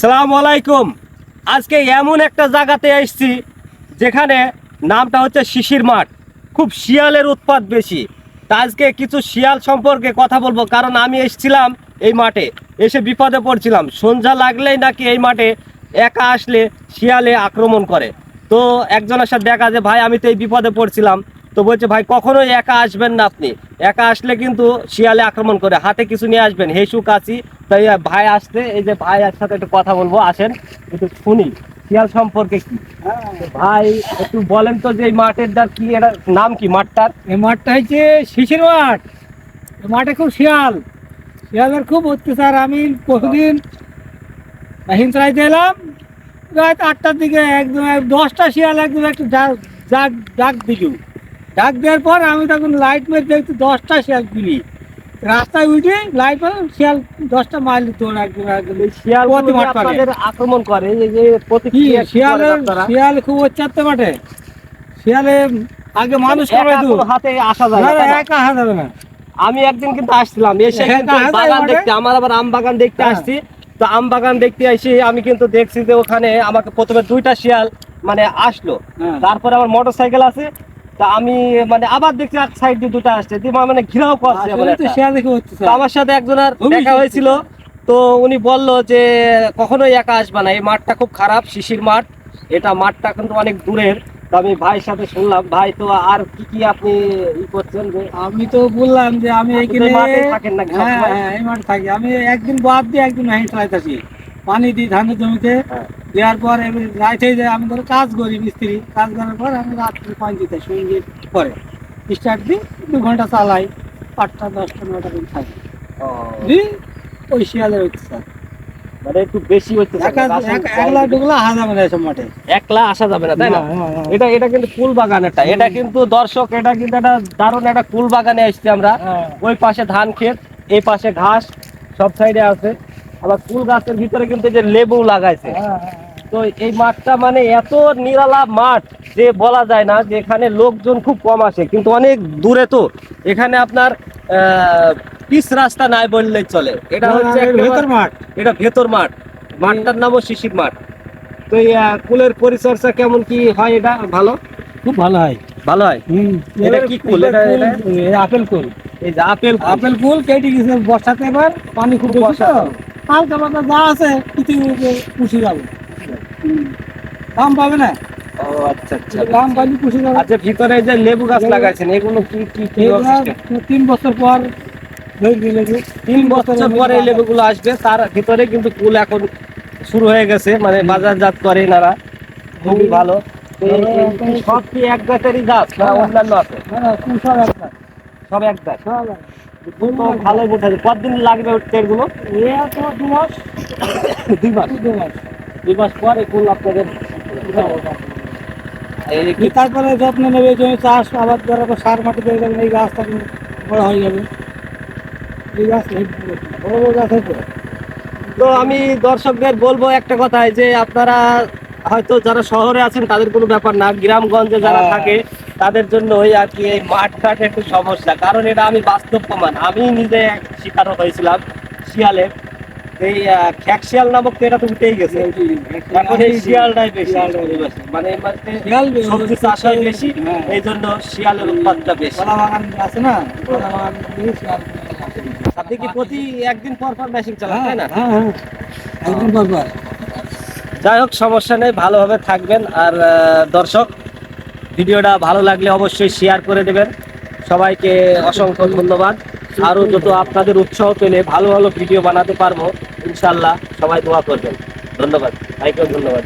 সালাম আলাইকুম। আজকে এমন একটা জায়গাতে এসেছি যেখানে নামটা হচ্ছে শিশির মাঠ। খুব শিয়ালের উৎপাত বেশি। তা আজকে কিছু শিয়াল সম্পর্কে কথা বলবো, কারণ আমি এসেছিলাম এই মাঠে, এসে বিপদে পড়ছিলাম। সন্ধ্যা লাগলেই নাকি এই মাঠে একা আসলে শিয়ালে আক্রমণ করে। তো একজনের সাথে দেখা যে ভাই আমি তো এই বিপদে পড়ছিলাম, তো বলছে ভাই কখনোই একা আসবেন না, আপনি একা আসলে কিন্তু শিয়ালে আক্রমণ করে, হাতে কিছু নিয়ে আসবেন, হেসু কাশি। তাই ভাই আসতে, এই যে ভাইয়ের সাথে একটু কথা বলবো, আসেন একটু শুনি শিয়াল সম্পর্কে কি। ভাই একটু বলেন তো যে এই মাঠের কি, এটা নাম কি মাঠটার? এই মাঠটা হচ্ছে শিশির মাঠ। এই মাঠে খুব শিয়ালের খুব অত্যাচার। আমি প্রতিদিন হিম চালাইতে এলাম, রাত 8টার দিকে একদম 10টা শিয়াল একদম একটু ডাক দিল। ডাক দেওয়ার পর আমি তখন লাইট মেরে দেখছি 10টা শিয়াল গুলি রাস্তায় উঠে লাইট মেরে শিয়াল 10টা মাইল দৌড় একদম একদম শিয়াল প্রতি মাঠ পারে। আপনাদের আক্রমণ করে, এই যে কি শিয়াল খুব অত্যাচার মাঠে। শিয়ালে আগে মানুষ করে হাতে আসা যায় না, না, তাই না? একা আসা যাবে না। আমি একদিন কিন্তু আসছিলাম, এসে হ্যাঁ, কিন্তু হ্যাঁ, বাগান হ্যাঁ, দেখতে, আমার আবার আম বাগান দেখতে হ্যাঁ। আসছি। তো আম বাগান দেখতে এসে আমি কিন্তু দেখছি যে ওখানে আমাকে প্রথমে 2টা শিয়াল মানে আসলো। হ্যাঁ। তারপরে আমার মোটর সাইকেল আছে, তা আমি মানে আবার দেখছি এক সাইড দিয়ে 2টা আসছে, দিয়ে মানে ঘিরাও করছে। আসলে তো শিয়াল দেখে হচ্ছে তো আমার সাথে একজনের খুবই দেখা হয়েছিল, তো উনি বলল যে কখনোই একা আসবে না, এই মাঠটা খুব খারাপ, শিশির মাঠ। এটা মাঠটা কিন্তু অনেক দূরের। তো আমি ভাইয়ের সাথে শুনলাম, ভাই তো আর কি কি আপনি ই করছেন যে? আমি তো বললাম যে আমি আপনি তো এইখানে এই মাঠেই থাকেন নাকি হ্যাঁ সবসময়? হ্যাঁ এই মাঠে থাকি। আমি একদিন বাদ দিয়ে একদিন হাঁড়ি চালাইতেছি, পানি দিই ধানের জমিতে। হ্যাঁ। দেওয়ার পর এবার রাইতে যায়, আমি ধরো কাজ করি, মিস্ত্রি কাজ করার পর আমি রাত্রে পানি দিতে সঙ্গে পরে স্টার্ট দিই, 2 ঘন্টা চালাই, 8টা 10টা 9টা দিন থাকি। ও, দিই ওই শিয়ালের হচ্ছে মানে একটু বেশি হচ্ছে, একলা ডুগলা হাজা মানে এসব মাঠে একলা আসা যাবে না, তাই না? না, না, না। এটা কিন্তু ফুল বাগান, এটা কিন্তু দর্শক, এটা কিন্তু একটা দারুণ একটা ফুল বাগানে এসেছি আমরা। হ্যাঁ। ওই পাশে ধান ক্ষেত, এই পাশে ঘাস, সব সাইডে আছে। আবার ফুল গাছের ভিতরে কিন্তু এই যে লেবু লাগাইছে। হ্যাঁ, তো এই মাঠটা মানে এত নিরালা মাঠ যে বলা যায় না, যে এখানে লোকজন খুব কম আসে, কিন্তু অনেক দূরে। তো এখানে আপনার পিচ রাস্তা নাই বললেই চলে। এটা হচ্ছে ভেতর মাঠ। এটা ভেতর মাঠ, মাঠটার নামও শিশির মাঠ। তো এই কুলের পরিচর্যা কেমন কি হয়? এটা ভালো, খুব ভালো হয়। ভালো হয়। এটা কি কুল? এটা আপেল কুল। এই যে আপেল কুল কেটে গেছে বর্ষাতে, এবার পানি খুব বেশি তো হালকা পাতলা যা আছে পৃথিবীতে পুষে যাবে, দাম পাবে না। ও আচ্ছা আচ্ছা। দাম পাইলে পুষে যাবে। আচ্ছা, ভিতরে যে লেবু গাছ লাগাইছেন, এগুলো কি কি কি এগুলা system? 3 বছর পর ধরে লেবু, 3 বছর পরে এই লেবুগুলো আসবে। তার ভিতরে কিন্তু কুল এখন শুরু হয়ে গেছে, মানে বাজারজাত করে এনারা। খুবই ভালো। তো এই সব কি এক গাছেরই গাছ না অন্যান্য আছে? সব একটা সব এক গাছ। ফুল তো ভালোই বোঝা যায়। কতদিন লাগবে উঠতে এগুলো? 2 মাস। 2 মাস। 2 মাস 2 মাস পরে ফুল আপনাদের তারপরে যত্ন নেবে, জমি চাষ আবাদ করার পর সার মাটি দিয়ে যাবেন, এই গাছটা বড় হয়ে যাবে। এই গাছ বড় বড় গাছ হয়েছে। তো আমি দর্শকদের বলবো একটা কথাই, যে আপনারা হয়তো যারা শহরে আছেন তাদের কোনো ব্যাপার না, গ্রামগঞ্জে যারা থাকে তাদের জন্য ওই আর কি এই মাঠ ঘাট একটু সমস্যা। কারণ এটা আমি বাস্তব প্রমাণ, আমি নিজে শিকারও হয়েছিলাম শিয়ালের। এই খ্যাক শিয়াল নামক তো এটা তো উঠেই গেছে, এখন এই শিয়ালটাই বেশি। মানে এই মাঠে সবজি চাষ হয় বেশি, এই জন্য শিয়ালের উৎপাদটা বেশি। কলা বাগান আছে না, কলা বাগান দিয়ে শিয়াল আসে। আপনি কি প্রতি একদিন পর পর মেশিন চালান, তাই না? হ্যাঁ হ্যাঁ, একদিন পর পর। যাই হোক, সমস্যা নেই, ভালোভাবে থাকবেন। আর দর্শক, ভিডিওটা ভালো লাগলে অবশ্যই শেয়ার করে দেবেন। সবাইকে অসংখ্য ধন্যবাদ। আরও যত আপনাদের উৎসাহ পেলে ভালো ভালো ভিডিও বানাতে পারবো ইনশাল্লাহ। সবাই দোয়া করবেন। ধন্যবাদ, ভাইকেও ধন্যবাদ।